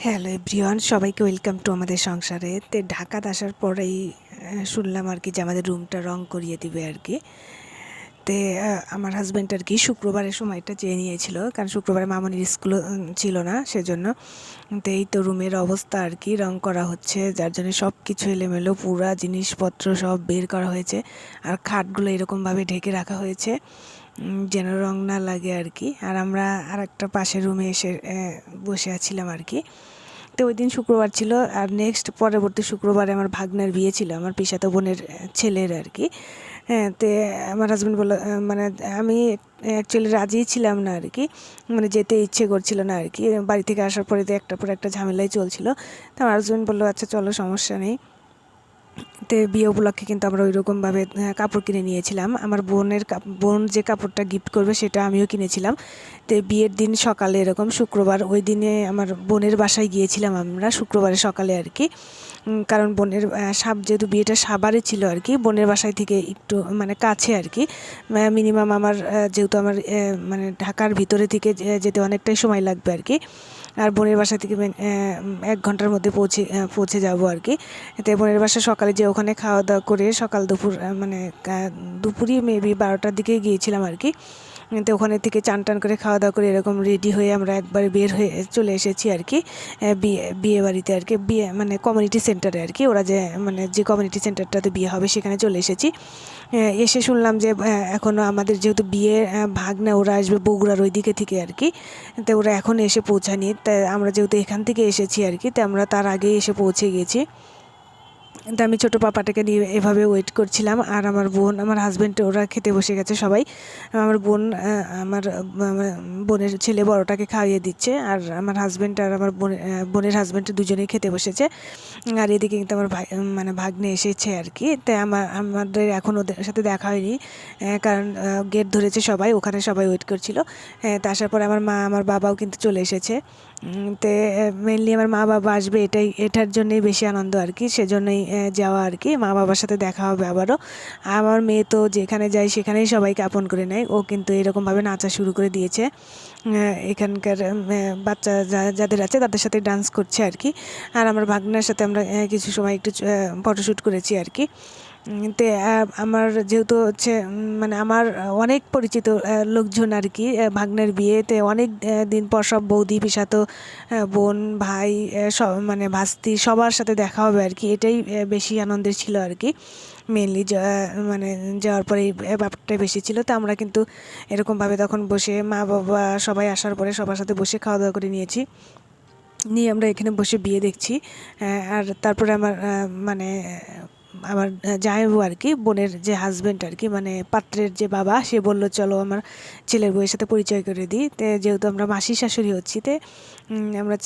Hello everyone, সবাইকে welcome to আমাদের সংসারে। ঢাকাতে আসার পরেই শুনলাম আর কি যে আমাদের রুমটা রং করিয়ে দিবে আর কি। আমার হাজব্যান্ড আর কি শুক্রবারের সময়টা চেয়ে নিয়েছিল, কারণ শুক্রবারে মামনির স্কুলও ছিল না, সেজন্য। এই তো রুমের অবস্থা আর কি, রং করা হচ্ছে, যার জন্য সব কিছু এলোমেলো, পুরা জিনিসপত্র সব বের করা হয়েছে। আর খাটগুলো এরকমভাবে ঢেকে রাখা হয়েছে যেন রং না লাগে আর কি। আর আমরা আর একটা পাশের রুমে এসে বসে আছিলাম আর কি। তো ওই দিন শুক্রবার ছিল, আর নেক্সট পরবর্তী শুক্রবারে আমার ভাগ্নের বিয়ে ছিল, আমার পিসাতো বোনের ছেলের আর কি। হ্যাঁ, আমার হাজব্যান্ড বললো, মানে আমি অ্যাকচুয়ালি রাজিই ছিলাম না আর কি, মানে যেতে ইচ্ছে করছিল না আর কি। বাড়ি থেকে আসার পরে তো একটার পর একটা ঝামেলাই চলছিল। তো আমার হাজব্যান্ড বললো আচ্ছা চলো, সমস্যা নেই। বিয়ে উপলক্ষে কিন্তু আমরা ওইরকমভাবে কাপড় কিনে নিয়েছিলাম। আমার বোন যে কাপড়টা গিফট করবে সেটা আমিও কিনেছিলাম। বিয়ের দিন সকালে, এরকম শুক্রবার, ওই দিনে আমার বোনের বাসায় গিয়েছিলাম আমরা শুক্রবারে সকালে আর কি। কারণ বোনের যেহেতু বিয়েটা সাভারে ছিল আর কি, বোনের বাসায় থেকে একটু মানে কাছে আর কি। মিনিমাম আমার যেহেতু আমার মানে ঢাকার ভিতরে থেকে যেতে অনেকটাই সময় লাগবে আর কি। আর বোনের বাসা থেকে 1 ঘন্টার মধ্যে পৌঁছে যাব আর কি। বোনের বাসা সকালে যে ওখানে খাওয়া দাওয়া করে সকাল দুপুর মানে দুপুরই মেবি 12টার দিকে গিয়েছিলাম আর কি। তো ওখানে থেকে চান টান করে খাওয়া দাওয়া করে এরকম রেডি হয়ে আমরা একবার বের হয়ে চলে এসেছি আর কি। বিয়ে বাড়িতে আর কি, বিয়ে মানে কমিউনিটি সেন্টারে আর কি, ওরা যে কমিউনিটি সেন্টারটাতে বিয়ে হবে সেখানে চলে এসেছি। এসে শুনলাম যে এখনও আমাদের যেহেতু বিয়ে ভাগ্না, ওরা আসবে বগুড়ার ওই দিকে থেকে আর কি। তো ওরা এখন এসে পৌঁছায়নি, তাই আমরা যেহেতু এখান থেকে এসেছি আর কি, তো আমরা তার আগেই এসে পৌঁছে গেছি। তো আমি ছোটো পাপাটাকে নিয়ে এভাবে ওয়েট করছিলাম। আর আমার বোন, আমার হাজব্যান্ড, ওরা খেতে বসে গেছে সবাই। আমার বোন বোনের ছেলে বড়টাকে খাইয়ে দিচ্ছে, আর আমার হাজব্যান্ড আর আমার বোনের হাজব্যান্ড দুজনেই খেতে বসেছে। আর এদিকে কিন্তু আমার মানে ভাগ্নে এসেছে আর কি। তাই আমাদের এখন ওদের সাথে দেখা হয়নি, কারণ গেট ধরেছে সবাই, ওখানে সবাই ওয়েট করছিল। তা আসার পরে আমার মা, আমার বাবাও কিন্তু চলে এসেছে। তো মেনলি আমার মা বাবা আসবে, এটার জন্যই বেশি আনন্দ আর কি, সেজন্যই যাওয়া আর কি। মা বাবার সাথে দেখা হবে আবারও। আমার মেয়ে তো যেখানে যায় সেখানেই সবাইকে আপন করে নেয়, ও কিন্তু এরকমভাবে নাচা শুরু করে দিয়েছে। এখানকার বাচ্চা যাদের আছে তাদের সাথে ডান্স করছে আর কি। আর আমার ভাগ্নের সাথে আমরা কিছু সময় একটু ফটোশ্যুট করেছি আর কি। আমার যেহেতু হচ্ছে মানে আমার অনেক পরিচিত লোকজন আর কি, ভাগ্নের বিয়েতে অনেক দিন পর সব বৌদি, পিসাতো বোন, ভাই, সব মানে ভাস্তি, সবার সাথে দেখা হবে আর কি। এটাই বেশি আনন্দের ছিল আর কি। মেনলি মানে যাওয়ার পরে এই ব্যাপারটাই বেশি ছিল। তো আমরা কিন্তু এরকমভাবে তখন বসে, মা বাবা সবাই আসার পরে সবার সাথে বসে খাওয়া দাওয়া করে নিয়ে আমরা এখানে বসে বিয়ে দেখছি। আর তারপরে মানে আমার জামাইবাবু আর কি, বোনের যে হাজব্যান্ড আর কি, মানে পাত্রের যে বাবা, সে বলল চলো আমার ছেলের বউয়ের সাথে পরিচয় করে দিই। যেহেতু আমরা মাসি শাশুড়ি হচ্ছি, আমরা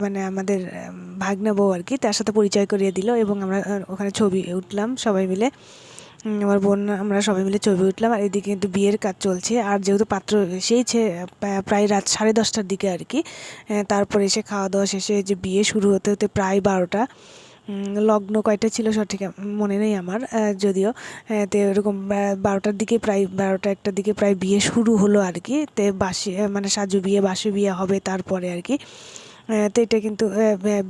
মানে আমাদের ভাগ্না বউ আর কি, তার সাথে পরিচয় করিয়ে দিল, এবং আমরা ওখানে ছবি উঠলাম সবাই মিলে। আমার বোন, আমরা সবাই মিলে ছবি উঠলাম। আর এদিকে কিন্তু বিয়ের কাজ চলছে। আর যেহেতু পাত্র এসেইছে প্রায় রাত 10:30টার দিকে আর কি, তারপরে এসে খাওয়া দাওয়া শেষে যে বিয়ে শুরু হতে হতে প্রায় 12টা। লগ্ন কয়টা ছিল সঠিক মনে নেই আমার, যদিও তো এরকম 12টার দিকে, প্রায় 12টা 1টার দিকে প্রায় বিয়ে শুরু হলো আর কি। বাসি মানে সাজু বিয়ে, বাসি বিয়ে হবে তারপরে আর কি। তো এটা কিন্তু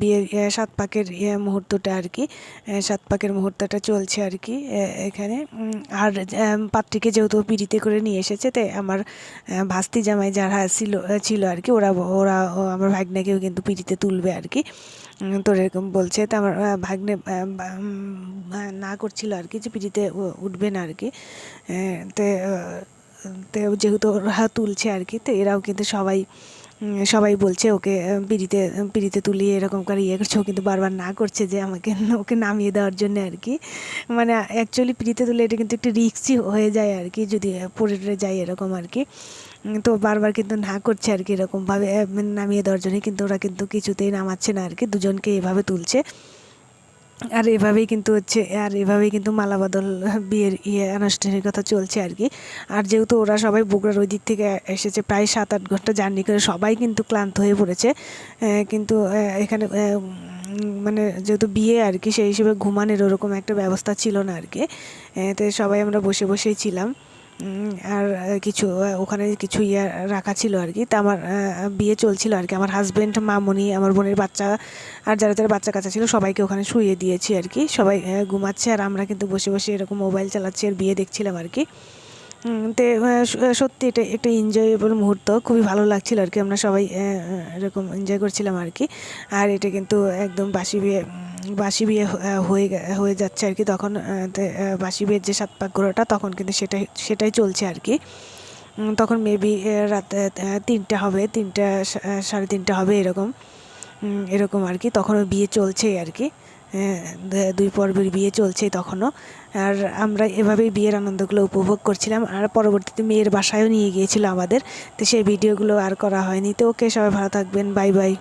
বিয়ের 7 পাকের মুহূর্তটা আর কি, 7 পাকের মুহূর্তটা চলছে আর কি এখানে। আর পাত্রীকে যেহেতু পিড়িতে করে নিয়ে এসেছে, তাই আমার ভাস্তি জামাই যারা ছিল আর কি, আমার ভাগ্নেকেও কিন্তু পিড়িতে তুলবে আর কি। তো এরকম বলছে। তো আমার ভাগ্নে না করছিল আর কি, যে পিড়িতে উঠবে না আর কি। তো যেহেতু ওরা তুলছে আর কি, তো এরাও কিন্তু সবাই বলছে ওকে পিড়িতে তুলিয়ে এরকম করে ইয়ে করছে। ও কিন্তু বারবার না করছে যে ওকে নামিয়ে দেওয়ার জন্য আর কি। মানে অ্যাকচুয়ালি পিড়িতে তুলে এটা কিন্তু একটু রিস্কই হয়ে যায় আর কি, যদি পড়ে যায় এরকম আর কি। তো বারবার কিন্তু না করছে আর কি, এরকমভাবে নামিয়ে দেওয়ার জন্য, কিন্তু ওরা কিন্তু কিছুতেই নামাচ্ছে না আর কি, দুজনকে এভাবে তুলছে। আর এভাবেই কিন্তু মালাবদল, বিয়ের আনুষ্ঠানিকতা চলছে আর কি। আর যেহেতু ওরা সবাই বগুড়ার ওই দিক থেকে এসেছে, প্রায় 7-8 ঘন্টা জার্নি করে, সবাই কিন্তু ক্লান্ত হয়ে পড়েছে। কিন্তু এখানে মানে যেহেতু বিয়ে আর কি, সেই হিসেবে ঘুমানোর ওরকম একটা ব্যবস্থা ছিল না আর কি। তো সবাই আমরা বসেই ছিলাম। আর কিছু ওখানে কিছু ইয়ে রাখা ছিল আর কি। তা আমার বিয়ে চলছিল আর কি। আমার হাজব্যান্ড, মামুনি, আমার বোনের বাচ্চা আর যারা যারা বাচ্চা কাচ্চা ছিল সবাইকে ওখানে শুইয়ে দিয়েছি আর কি। সবাই ঘুমাচ্ছে আর আমরা কিন্তু বসে বসে এরকম মোবাইল চালাচ্ছি আর বিয়ে দেখছিলাম আর কি। তো সত্যি এটা একটা এনজয়েবল মুহূর্ত, খুবই ভালো লাগছিল আর কি। আমরা সবাই এরকম এনজয় করছিলাম আর কি। আর এটা কিন্তু একদম বাসি বিয়ে হয়ে যাচ্ছে আর কি। তখন বাসি বিয়ের যে সাত পাক ঘোরাটা তখন কিন্তু সেটাই চলছে আর কি। তখন মেবি রাত 3টে হবে, 3টে 3:30 হবে এরকম এরকম আর কি। তখনও বিয়ে চলছেই আর কি। 2 পর্বের বিয়ে চলছেই তখনও। আর আমরা এভাবেই বিয়ের আনন্দগুলো উপভোগ করছিলাম। আর পরবর্তীতে মেয়ের বাসায়ও নিয়ে গিয়েছিল আমাদের। তো সেই ভিডিওগুলো আর করা হয়নি। তো ওকে, সবাই ভালো থাকবেন, বাই বাই।